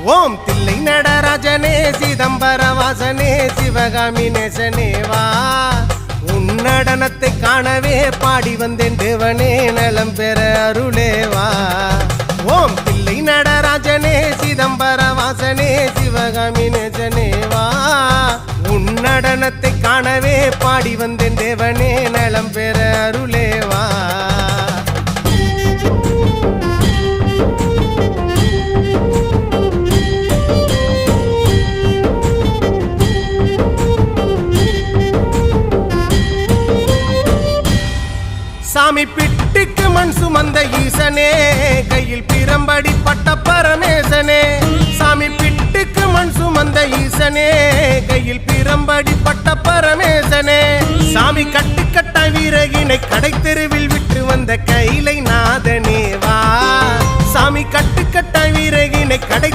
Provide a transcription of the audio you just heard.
ஓம் தில்லை நடராஜனே சிதம்பர வாசனே சிவகாமி நேசனே வா உன் நடனத்தை காணவே பாடி வந்தேன் தேவனே நலம் பெற அருளேவா ஓம் தில்லை நடராஜனே சிதம்பர வாசனே சிவகாமி நேசனே வா உன் நடனத்தை காணவே பாடி வந்தேன் தேவனே நலம் பெற அருளேவா சாமி பிட்டுக்கு மண் சுமந்த ஈசனே கையில் பிரம்படி பட்ட பரமேசனே சாமி பிட்டுக்கு மண் சுமந்த ஈசனே கையில் பிரம்படி பட்ட பரமேசனே சாமி கட்டுக்கட்ட வீரகினை கடை தெருவில் விட்டு வந்த கைலை நாதனே வா சாமி கட்டுக்கட்ட வீரகினை கடை